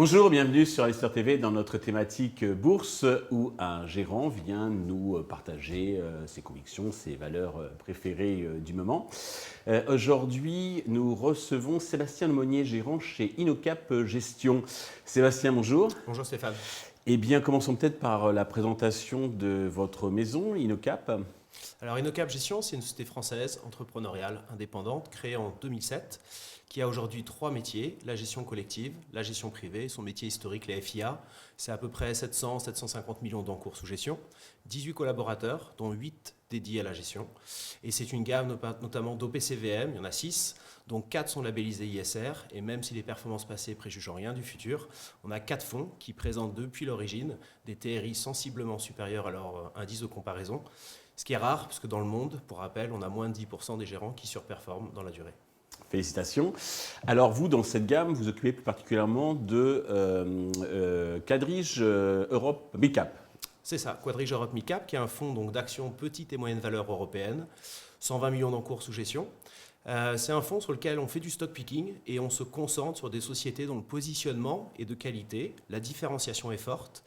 Bonjour, bienvenue sur Investir TV dans notre thématique bourse où un gérant vient nous partager ses convictions, ses valeurs préférées du moment. Aujourd'hui, nous recevons Sébastien Lemonnier, gérant chez InnoCap Gestion. Sébastien, bonjour. Bonjour Stéphane. Eh bien, commençons peut-être par la présentation de votre maison, InnoCap. Alors InnoCap Gestion, c'est une société française entrepreneuriale indépendante créée en 2007 qui a aujourd'hui 3 métiers, la gestion collective, la gestion privée, son métier historique, les FIA. C'est à peu près 700-750 millions d'encours sous gestion, 18 collaborateurs, dont 8 dédiés à la gestion. Et c'est une gamme notamment d'OPCVM, il y en a 6, dont 4 sont labellisés ISR. Et même si les performances passées préjugent rien du futur, on a 4 fonds qui présentent depuis l'origine des TRI sensiblement supérieurs à leur indice de comparaison. Ce qui est rare, parce que dans le monde, pour rappel, on a moins de 10% des gérants qui surperforment dans la durée. Félicitations. Alors vous, dans cette gamme, vous occupez plus particulièrement de Quadrige Europe Mid-Cap. C'est ça, Quadrige Europe Mid-Cap, qui est un fonds donc, d'actions petites et moyennes valeurs européennes, 120 millions d'encours sous gestion. C'est un fonds sur lequel on fait du stock picking et on se concentre sur des sociétés dont le positionnement est de qualité, la différenciation est forte.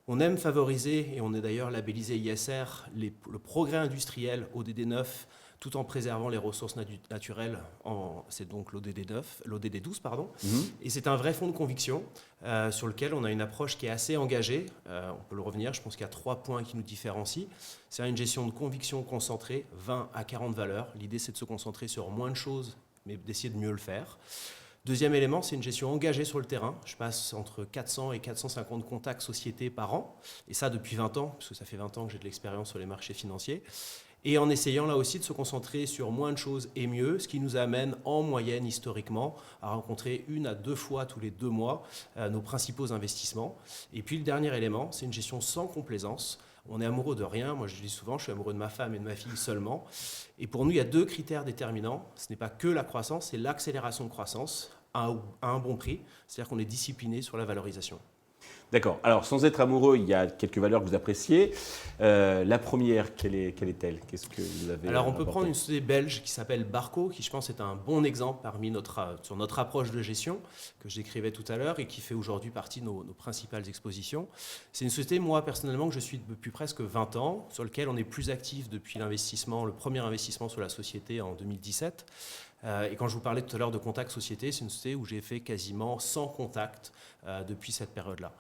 On aime favoriser, et on est d'ailleurs labellisé ISR, le progrès industriel ODD 9, tout en préservant les ressources naturelles, c'est donc l'ODD 12, pardon. Et c'est un vrai fonds de conviction sur lequel on a une approche qui est assez engagée. On peut le revenir, je pense qu'il y a 3 points qui nous différencient. C'est une gestion de conviction concentrée, 20 à 40 valeurs. L'idée, c'est de se concentrer sur moins de choses, mais d'essayer de mieux le faire. Deuxième élément, c'est une gestion engagée sur le terrain. Je passe entre 400 et 450 contacts sociétés par an, et ça depuis 20 ans, parce que ça fait 20 ans que j'ai de l'expérience sur les marchés financiers. Et en essayant là aussi de se concentrer sur moins de choses et mieux, ce qui nous amène en moyenne historiquement à rencontrer 1 à 2 fois tous les 2 mois nos principaux investissements. Et puis le dernier élément, c'est une gestion sans complaisance. On est amoureux de rien, moi je le dis souvent, je suis amoureux de ma femme et de ma fille seulement. Et pour nous, il y a 2 critères déterminants. Ce n'est pas que la croissance, c'est l'accélération de croissance à un bon prix. C'est-à-dire qu'on est discipliné sur la valorisation. D'accord. Alors, sans être amoureux, il y a quelques valeurs que vous appréciez. La première, quelle est-elle? Qu'est-ce que vous avez Alors, on peut apporté? prendre une société belge qui s'appelle Barco, qui je pense est un bon exemple sur notre approche de gestion, que je décrivais tout à l'heure et qui fait aujourd'hui partie de nos principales expositions. C'est une société, moi, personnellement, que je suis depuis presque 20 ans, sur laquelle on est plus actif depuis le premier investissement sur la société en 2017. Et quand je vous parlais tout à l'heure de contact société, c'est une société où j'ai fait quasiment 100 contacts depuis cette période-là.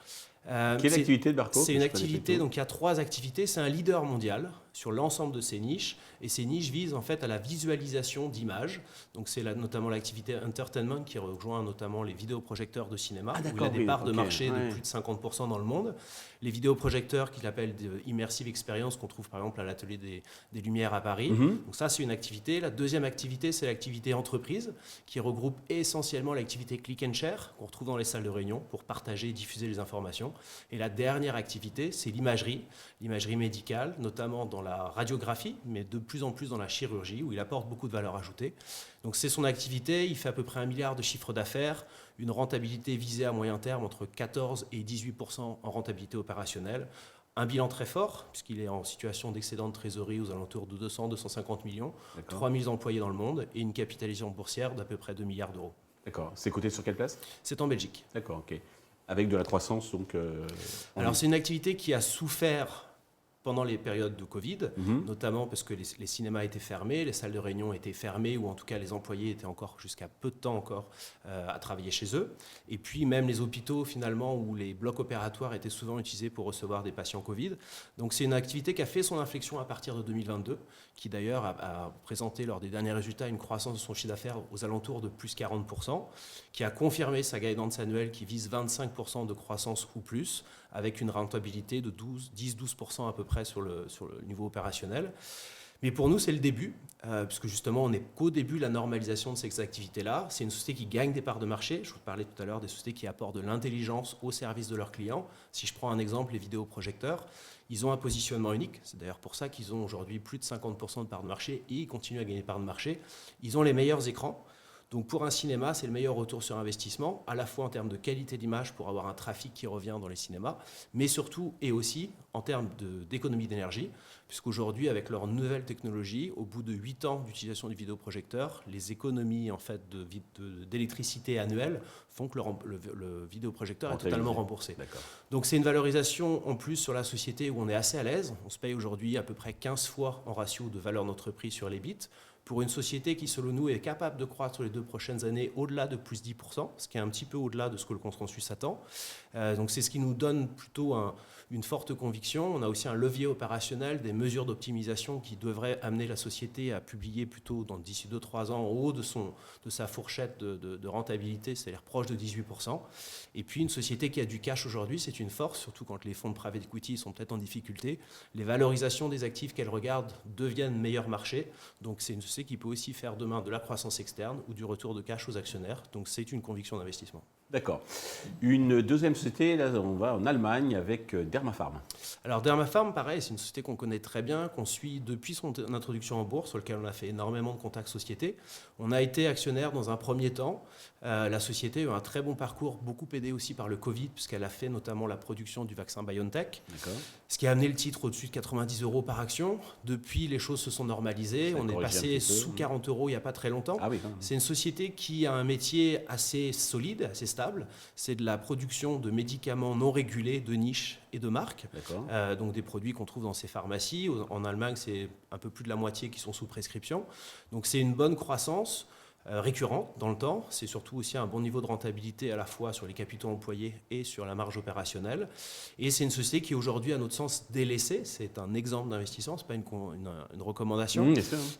Quelle activité de Barco? C'est une activité, donc il y a 3 activités. C'est un leader mondial sur l'ensemble de ces niches. Et ces niches visent en fait à la visualisation d'images. Donc c'est notamment l'activité entertainment qui rejoint notamment les vidéoprojecteurs de cinéma, où il a des parts de marché de plus de 50% dans le monde. Les vidéoprojecteurs qu'il appelle Immersive Experience qu'on trouve par exemple à l'atelier des Lumières à Paris. Donc ça c'est une activité. La deuxième activité c'est l'activité entreprise qui regroupe essentiellement l'activité click and share qu'on retrouve dans les salles de réunion pour partager et diffuser les informations. Et la dernière activité c'est l'imagerie médicale, notamment dans la radiographie, mais de plus en plus dans la chirurgie où il apporte beaucoup de valeur ajoutée. Donc c'est son activité, il fait à peu près 1 milliard de chiffre d'affaires, une rentabilité visée à moyen terme entre 14 et 18% en rentabilité opérationnelle. Un bilan très fort, puisqu'il est en situation d'excédent de trésorerie aux alentours de 200-250 millions, 3000 employés dans le monde et une capitalisation boursière d'à peu près 2 milliards d'euros. D'accord. C'est coté sur quelle place? C'est en Belgique. D'accord, ok. Avec de la croissance, donc... Alors c'est une activité qui a souffert pendant les périodes de Covid, notamment parce que les cinémas étaient fermés, les salles de réunion étaient fermées, ou en tout cas les employés étaient encore jusqu'à peu de temps encore à travailler chez eux. Et puis même les hôpitaux finalement, où les blocs opératoires étaient souvent utilisés pour recevoir des patients Covid. Donc c'est une activité qui a fait son inflexion à partir de 2022, qui d'ailleurs a présenté lors des derniers résultats une croissance de son chiffre d'affaires aux alentours de plus 40%, qui a confirmé sa guidance annuelle qui vise 25% de croissance ou plus, avec une rentabilité de 10-12% à peu près sur le niveau opérationnel. Mais pour nous, c'est le début, puisque justement, on n'est qu'au début de la normalisation de ces activités-là. C'est une société qui gagne des parts de marché. Je vous parlais tout à l'heure des sociétés qui apportent de l'intelligence au service de leurs clients. Si je prends un exemple, les vidéoprojecteurs, ils ont un positionnement unique. C'est d'ailleurs pour ça qu'ils ont aujourd'hui plus de 50% de parts de marché et ils continuent à gagner des parts de marché. Ils ont les meilleurs écrans. Donc pour un cinéma, c'est le meilleur retour sur investissement, à la fois en termes de qualité d'image pour avoir un trafic qui revient dans les cinémas, mais surtout et aussi en termes d'économie d'énergie, puisqu'aujourd'hui, avec leur nouvelle technologie, au bout de 8 ans d'utilisation du vidéoprojecteur, les économies en fait, d'électricité annuelles font que le vidéoprojecteur est totalement remboursé. Donc c'est une valorisation en plus sur la société où on est assez à l'aise. On se paye aujourd'hui à peu près 15 fois en ratio de valeur d'entreprise sur l'EBIT, pour une société qui, selon nous, est capable de croître sur les 2 prochaines années au-delà de plus 10%, ce qui est un petit peu au-delà de ce que le consensus attend. Donc c'est ce qui nous donne plutôt une forte conviction. On a aussi un levier opérationnel, des mesures d'optimisation qui devraient amener la société à publier plutôt d'ici 2-3 ans en haut de sa fourchette de rentabilité, c'est-à-dire proche de 18%. Et puis une société qui a du cash aujourd'hui, c'est une force, surtout quand les fonds de private equity sont peut-être en difficulté. Les valorisations des actifs qu'elle regarde deviennent meilleur marché. Donc c'est une société qui peut aussi faire demain de la croissance externe ou du retour de cash aux actionnaires. Donc c'est une conviction d'investissement. D'accord. Une deuxième société, là on va en Allemagne avec Dermapharm. Alors Dermapharm, pareil, c'est une société qu'on connaît très bien, qu'on suit depuis son introduction en bourse, sur laquelle on a fait énormément de contacts sociétés. On a été actionnaire dans un premier temps. La société a eu un très bon parcours, beaucoup aidé aussi par le Covid, puisqu'elle a fait notamment la production du vaccin BioNTech, ce qui a amené le titre au-dessus de 90 € par action. Depuis, les choses se sont normalisées. On est passé sous 40 € il n'y a pas très longtemps. C'est une société qui a un métier assez solide, assez stable. C'est de la production de médicaments non régulés, de niche et de marque. Donc des produits qu'on trouve dans ces pharmacies. En Allemagne, c'est un peu plus de la moitié qui sont sous prescription. Donc c'est une bonne croissance récurrente dans le temps. C'est surtout aussi un bon niveau de rentabilité à la fois sur les capitaux employés et sur la marge opérationnelle. Et c'est une société qui est aujourd'hui, à notre sens, délaissée. C'est un exemple d'investissement, ce n'est pas une recommandation.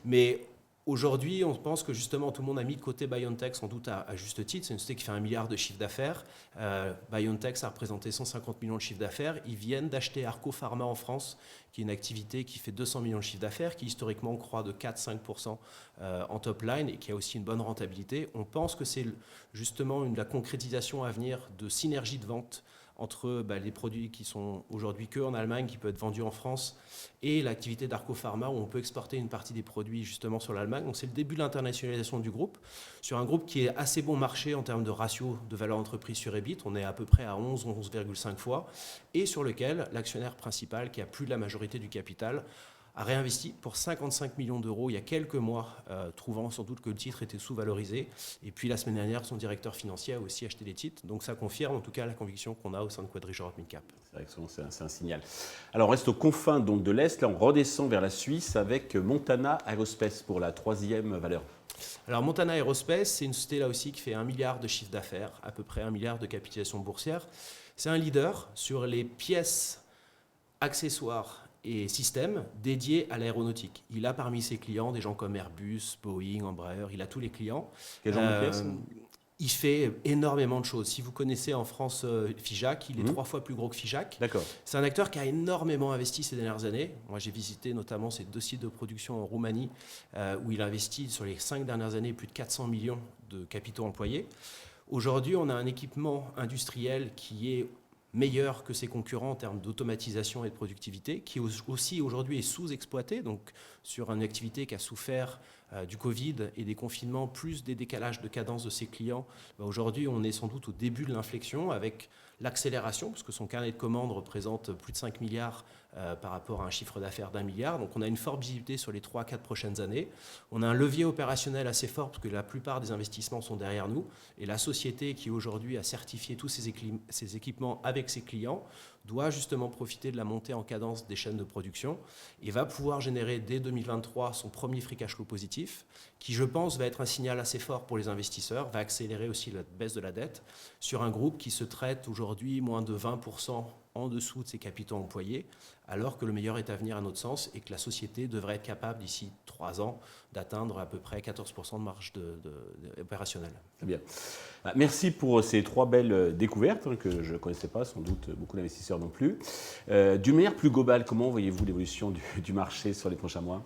Mais aujourd'hui, on pense que justement, tout le monde a mis de côté BioNTech, sans doute à juste titre. C'est une société qui fait 1 milliard de chiffre d'affaires. BioNTech, ça a représenté 150 millions de chiffre d'affaires. Ils viennent d'acheter Arco Pharma en France, qui est une activité qui fait 200 millions de chiffre d'affaires, qui historiquement croît de 4-5% en top line et qui a aussi une bonne rentabilité. On pense que c'est justement la concrétisation à venir de synergies de vente entre les produits qui sont aujourd'hui qu'en Allemagne, qui peuvent être vendus en France, et l'activité d'Arco Pharma, où on peut exporter une partie des produits justement sur l'Allemagne. Donc c'est le début de l'internationalisation du groupe, sur un groupe qui est assez bon marché en termes de ratio de valeur entreprise sur EBIT. On est à peu près à 11,5 fois, et sur lequel l'actionnaire principal, qui a plus de la majorité du capital, a réinvesti pour 55 millions d'euros il y a quelques mois, trouvant sans doute que le titre était sous-valorisé. Et puis la semaine dernière, son directeur financier a aussi acheté des titres. Donc ça confirme en tout cas la conviction qu'on a au sein de Quadrige Europe Mid-Cap. C'est vrai que c'est un signal. Alors on reste aux confins donc, de l'Est. Là, on redescend vers la Suisse avec Montana Aerospace pour la troisième valeur. Alors Montana Aerospace, c'est une société là aussi qui fait 1 milliard de chiffre d'affaires, à peu près 1 milliard de capitalisation boursière. C'est un leader sur les pièces, accessoires et systèmes dédiés à l'aéronautique. Il a parmi ses clients des gens comme Airbus, Boeing, Embraer, il a tous les clients. Quel genre de pièces ? Il fait énormément de choses. Si vous connaissez en France Figeac, il est 3 fois plus gros que Figeac. D'accord. C'est un acteur qui a énormément investi ces dernières années. Moi, j'ai visité notamment ses 2 sites de production en Roumanie, où il a investi sur les 5 dernières années plus de 400 millions de capitaux employés. Aujourd'hui, on a un équipement industriel qui est meilleur que ses concurrents en termes d'automatisation et de productivité, qui aussi aujourd'hui est sous-exploité, donc sur une activité qui a souffert du Covid et des confinements, plus des décalages de cadence de ses clients. Aujourd'hui, on est sans doute au début de l'inflexion avec l'accélération, parce que son carnet de commandes représente plus de 5 milliards par rapport à un chiffre d'affaires d'1 milliard. Donc on a une forte visibilité sur les 3-4 prochaines années. On a un levier opérationnel assez fort, parce que la plupart des investissements sont derrière nous. Et la société qui aujourd'hui a certifié tous ses équipements avec ses clients doit justement profiter de la montée en cadence des chaînes de production et va pouvoir générer dès 2023 son premier free cash flow positif, qui je pense va être un signal assez fort pour les investisseurs, va accélérer aussi la baisse de la dette sur un groupe qui se traite aujourd'hui moins de 20% en dessous de ses capitaux employés, alors que le meilleur est à venir à notre sens et que la société devrait être capable d'ici 3 ans d'atteindre à peu près 14% de marge opérationnelle. Très bien. Merci pour ces 3 belles découvertes que je ne connaissais pas, sans doute beaucoup d'investisseurs non plus. D'une manière plus globale, comment voyez-vous l'évolution du marché sur les prochains mois ?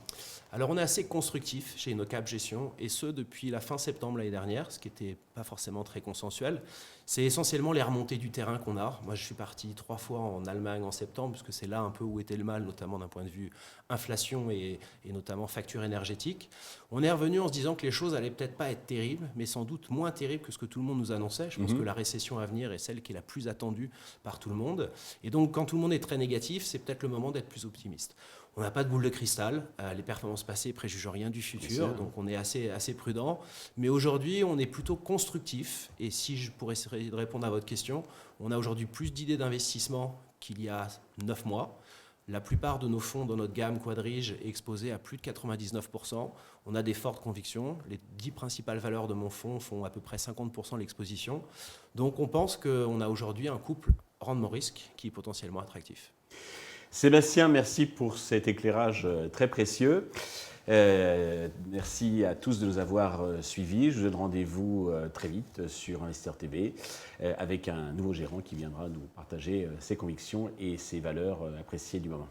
Alors on est assez constructif chez InnoCap Gestion, et ce depuis la fin septembre l'année dernière, ce qui n'était pas forcément très consensuel. C'est essentiellement les remontées du terrain qu'on a. Moi je suis parti 3 fois en Allemagne en septembre, puisque c'est là un peu où où était le mal, notamment d'un point de vue inflation et notamment facture énergétique. On est revenu en se disant que les choses allaient peut-être pas être terribles, mais sans doute moins terribles que ce que tout le monde nous annonçait. Je pense que la récession à venir est celle qui est la plus attendue par tout le monde. Et donc, quand tout le monde est très négatif, c'est peut-être le moment d'être plus optimiste. On n'a pas de boule de cristal, les performances passées préjugent rien du futur, donc on est assez prudent. Mais aujourd'hui, on est plutôt constructif. Et si je pourrais essayer de répondre à votre question, on a aujourd'hui plus d'idées d'investissement qu'il y a 9 mois. La plupart de nos fonds dans notre gamme Quadrige est exposée à plus de 99%. On a des fortes convictions. Les 10 principales valeurs de mon fonds font à peu près 50% de l'exposition. Donc on pense qu'on a aujourd'hui un couple rendement-risque qui est potentiellement attractif. Sébastien, merci pour cet éclairage très précieux. Merci à tous de nous avoir suivis. Je vous donne rendez-vous très vite sur Investisseur TV avec un nouveau gérant qui viendra nous partager ses convictions et ses valeurs appréciées du moment.